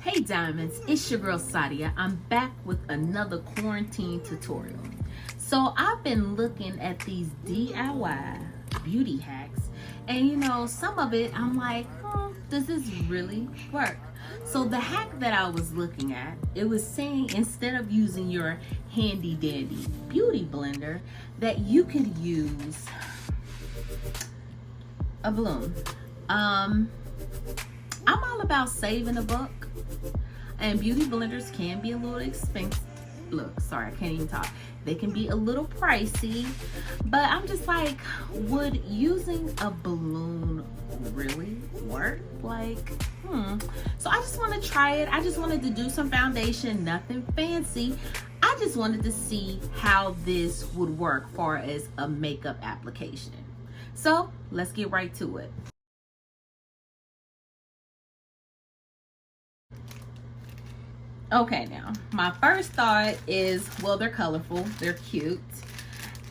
Hey Diamonds, it's your girl Sadia. I'm back with another quarantine tutorial. So I've been looking at these DIY beauty hacks, and some of it I'm like, does this really work? So the hack that I was looking at, it was saying instead of using your handy dandy beauty blender, that you could use a balloon. I'm all about saving a buck. And beauty blenders can be a little expensive. Look, sorry, I can't even talk. They can be a little pricey, but I'm just like, would using a balloon really work? So I just want to try it. I just wanted to do some foundation, nothing fancy. I just wanted to see how this would work far as a makeup application. So let's get right to it. Okay, now my first thought is, well, they're colorful, they're cute,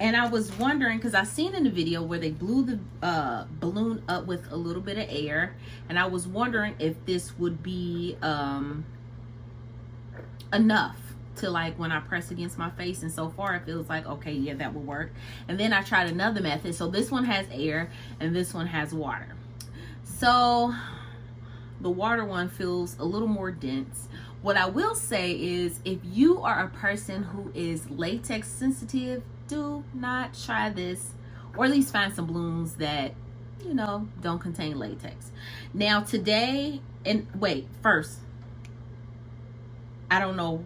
and I was wondering because I seen in the video where they blew the balloon up with a little bit of air, and I was wondering if this would be enough to, like, when I press against my face, and so far it feels like okay, yeah, that will work. And then I tried another method. So this one has air and this one has water. So the water one feels a little more dense. What I will say is, if you are a person who is latex sensitive, do not try this, or at least find some balloons that don't contain latex. Now today, and wait, first, I don't know,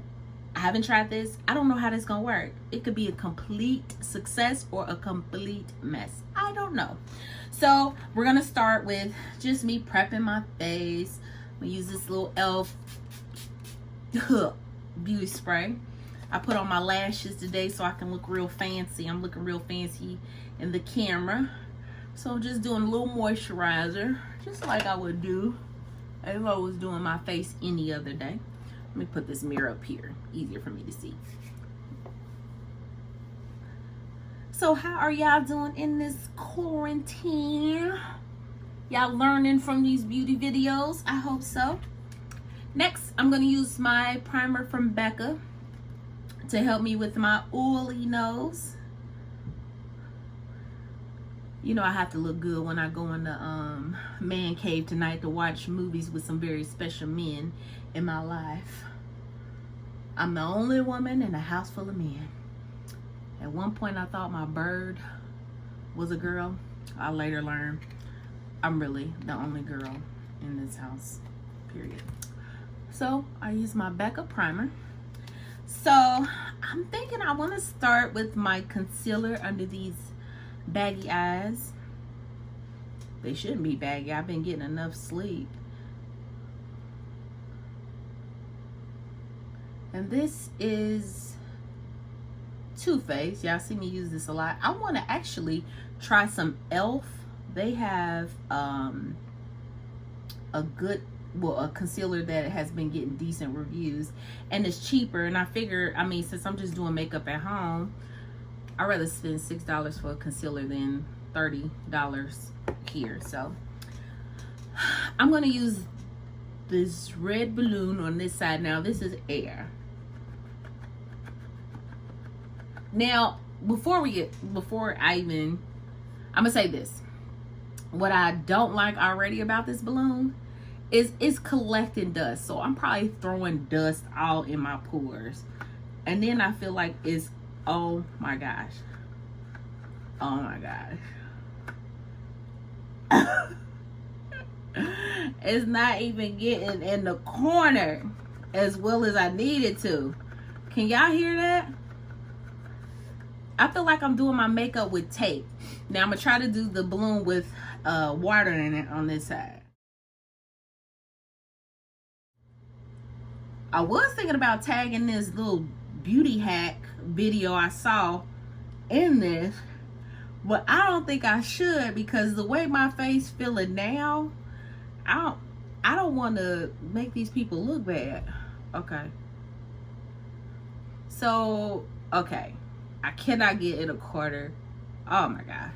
I haven't tried this. I don't know how this is gonna work. It could be a complete success or a complete mess. I don't know. So we're gonna start with just me prepping my face. I'm gonna use this little e.l.f. beauty spray. I put on my lashes today so I can look real fancy. I'm looking real fancy in the camera. So I'm just doing a little moisturizer, just like I would do if I was doing my face any other day. Let me put this mirror up here, easier for me to see. So how are y'all doing in this quarantine? Y'all learning from these beauty videos? I hope so. Next, I'm going to use my primer from Becca to help me with my oily nose. You know I have to look good when I go in the man cave tonight to watch movies with some very special men in my life. I'm the only woman in a house full of men. At one point I thought my bird was a girl. I later learned I'm really the only girl in this house, period. So I use my Becca primer. So I'm thinking I want to start with my concealer under these baggy eyes. They shouldn't be baggy. I've been getting enough sleep. And this is Too Faced. Y'all see me use this a lot. I want to actually try some e.l.f. They have a concealer that has been getting decent reviews and it's cheaper, and I figure, I mean, since I'm just doing makeup at home, I'd rather spend $6 for a concealer than $30 here. So I'm going to use this red balloon on this side. Now this is air. Now I'm gonna say this. What I don't like already about this balloon is it's collecting dust. So I'm probably throwing dust all in my pores. And then I feel like it's, oh my gosh. Oh my gosh. It's not even getting in the corner as well as I need it to. Can y'all hear that? I feel like I'm doing my makeup with tape. Now I'm gonna try to do the balloon with water in it on this side. I was thinking about tagging this little beauty hack video I saw in this, but I don't think I should, because the way my face feeling now, I don't want to make these people look bad. Okay. So, okay. I cannot get in a quarter. Oh my gosh.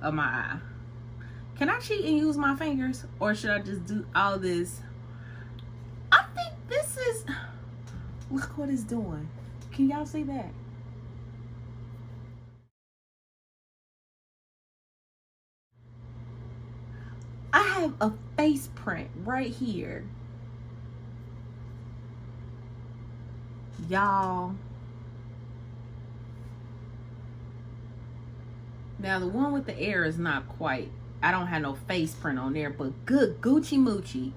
Of my eye. Can I cheat and use my fingers? Or should I just do all this? I Look what it's doing. Can y'all see that? I have a face print right here. Y'all. Now the one with the air is not quite. I don't have no face print on there, but good Gucci Moochie.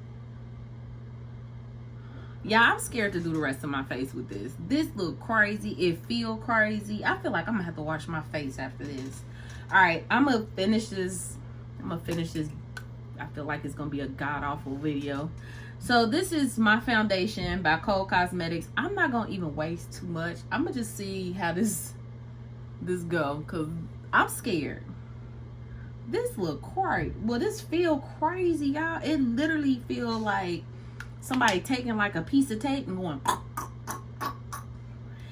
Yeah, I'm scared to do the rest of my face with this. This look crazy. It feel crazy. I feel like I'm gonna have to wash my face after this. All right, I'm gonna finish this. I feel like it's gonna be a god-awful video. So this is my foundation by Cole Cosmetics. I'm not gonna even waste too much. I'm gonna just see how this go, because I'm scared. This look crazy. Well, this feel crazy, y'all. It literally feel like somebody taking like a piece of tape and going,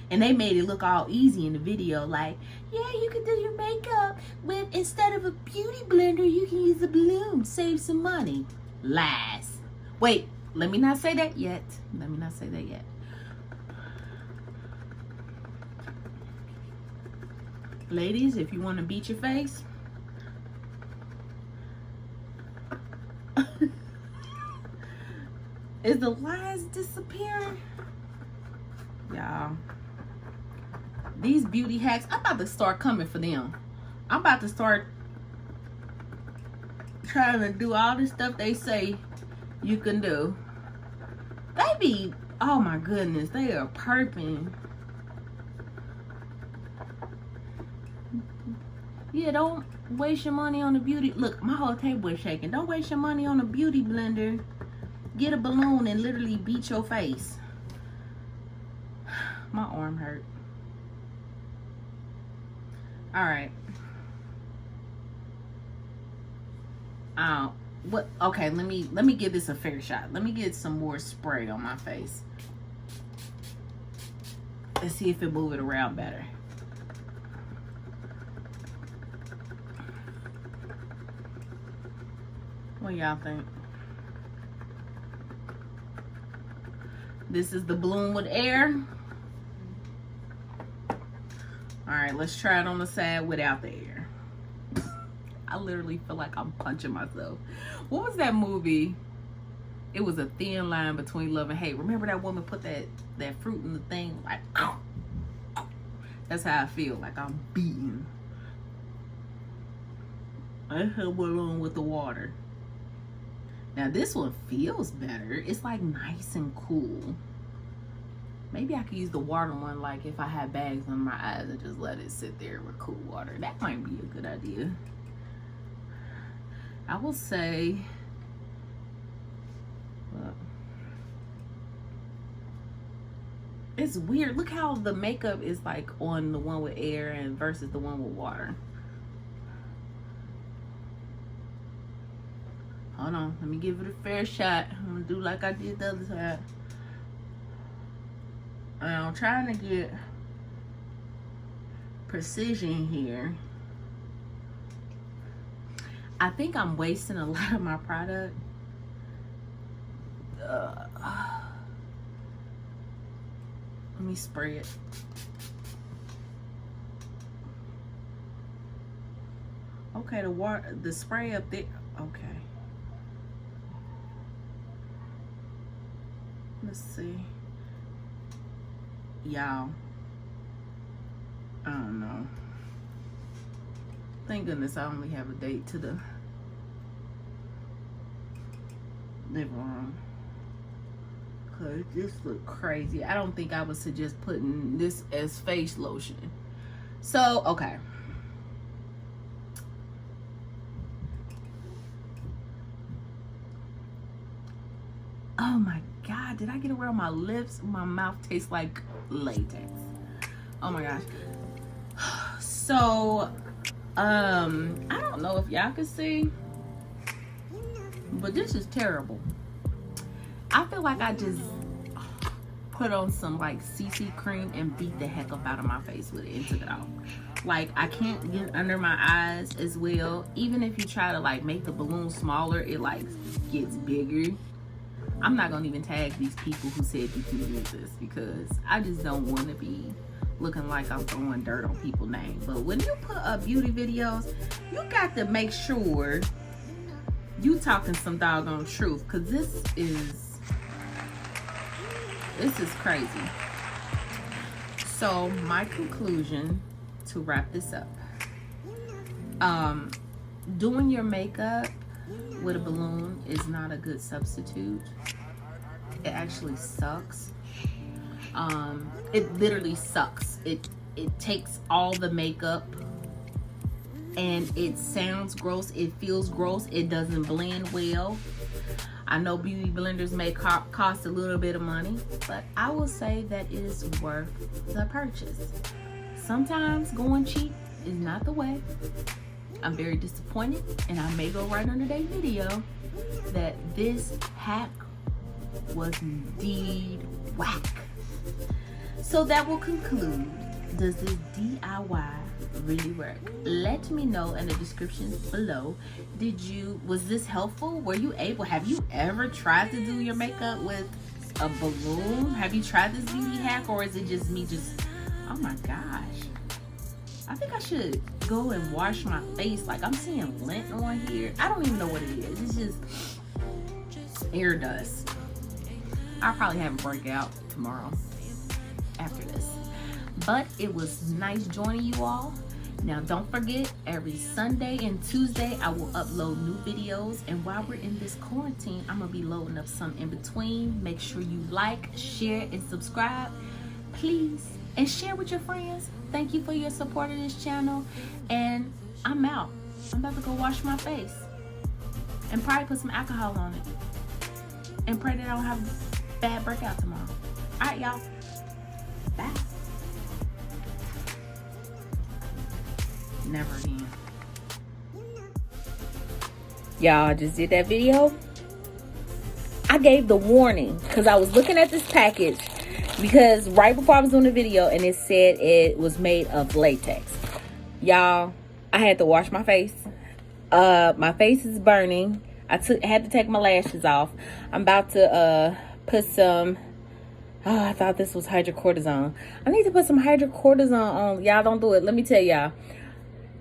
and they made it look all easy in the video, like, yeah, you can do your makeup with, instead of a beauty blender, you can use a balloon, save some money. Lies. Wait, let me not say that yet. Ladies, if you want to beat your face, is the lines disappearing? Y'all, these beauty hacks, I'm about to start coming for them. I'm about to start trying to do all the stuff they say you can do. They be, oh my goodness, they are perping. Yeah, don't waste your money on a beauty. Look, my whole table is shaking. Don't waste your money on a beauty blender. Get a balloon and literally beat your face. My arm hurt. All right. What? Okay, let me give this a fair shot. Let me get some more spray on my face. Let's see if it move it around better. What y'all think? This is the balloon with air. All right, let's try it on the side without the air. I literally feel like I'm punching myself. What was that movie? It was a thin line between love and hate. Remember that woman put that fruit in the thing? Like, ow. That's how I feel, like I'm beaten. I have balloon with the water. Now this one feels better. It's like nice and cool. Maybe I could use the water one, like if I had bags under my eyes and just let it sit there with cool water. That might be a good idea. I will say, well, it's weird. Look how the makeup is like on the one with air and versus the one with water. Hold on, let me give it a fair shot. I'm gonna do like I did the other side. I'm trying to get precision here. I think I'm wasting a lot of my product. Let me spray it. Okay, the spray up there. Okay. Let's see. Y'all, I don't know. Thank goodness I only have a date to the living room, cause this look crazy. I don't think I would suggest putting this as face lotion. So, okay. Oh my God, did I get around my lips? My mouth tastes like latex. Oh my gosh. So, I don't know if y'all can see, but this is terrible. I feel like I just put on some like CC cream and beat the heck up out of my face with it and took it off. Like, I can't get under my eyes as well. Even if you try to like make the balloon smaller, it like gets bigger. I'm not gonna even tag these people who said you can use this, because I just don't want to be looking like I'm throwing dirt on people's names. But when you put up beauty videos, you got to make sure you talking some doggone truth, because this is crazy. So my conclusion to wrap this up, doing your makeup with a balloon is not a good substitute. It actually sucks. It literally sucks. It takes all the makeup, and it sounds gross, it feels gross, it doesn't blend well. I know beauty blenders may cost a little bit of money, but I will say that it is worth the purchase. Sometimes going cheap is not the way. I'm very disappointed, and I may go right under their video that this hack was indeed whack. So that will conclude, does this DIY really work? Let me know in the description below. Was this helpful? Were you able, have you ever tried to do your makeup with a balloon? Have you tried this beauty hack, or is it just me oh my gosh, I think I should go and wash my face. Like, I'm seeing lint on here. I don't even know what it is. It's just air dust. I'll probably have a breakout tomorrow after this. But it was nice joining you all. Now don't forget, every Sunday and Tuesday I will upload new videos, and while we're in this quarantine, I'm gonna be loading up some in between. Make sure you like, share, and subscribe, please, and share with your friends. Thank you for your support of this channel, and I'm out. I'm about to go wash my face and probably put some alcohol on it and pray that I don't have a bad breakout tomorrow. All right, y'all. Bye. Never again. Y'all, I just did that video. I gave the warning because I was looking at this package, because right before I was doing the video, and it said it was made of latex. Y'all, I had to wash my face. My face is burning. I had to take my lashes off. I'm about to put some, I thought this was hydrocortisone. I need to put some hydrocortisone on. Y'all, don't do it. Let me tell y'all.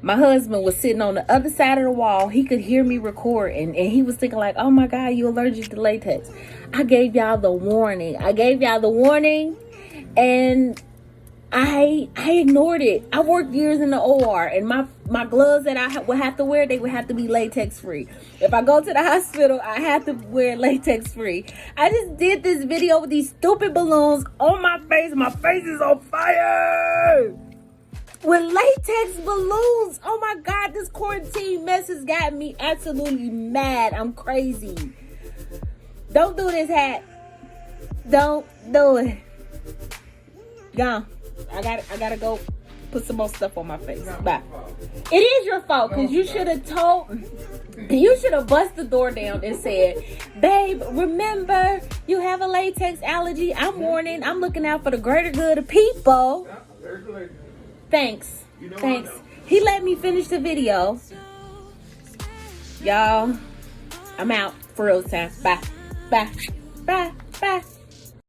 My husband was sitting on the other side of the wall. He could hear me record, and he was thinking like, oh my God, you allergic to latex. I gave y'all the warning. And I ignored it. I worked years in the OR, and my gloves that I would have to wear, they would have to be latex free. If I go to the hospital, I have to wear latex free. I just did this video with these stupid balloons on my face. My face is on fire with latex balloons. Oh my God, this quarantine mess has got me absolutely mad. I'm crazy. Don't do this hat. Don't do it. Gone. I gotta go put some more stuff on my face. Bye. It is your fault, because you should have bust the door down and said, babe, remember you have a latex allergy. I'm warning. I'm looking out for the greater good of people. Thanks. Thanks. He let me finish the video. Y'all, I'm out for real time. Bye. Bye. Bye. Bye.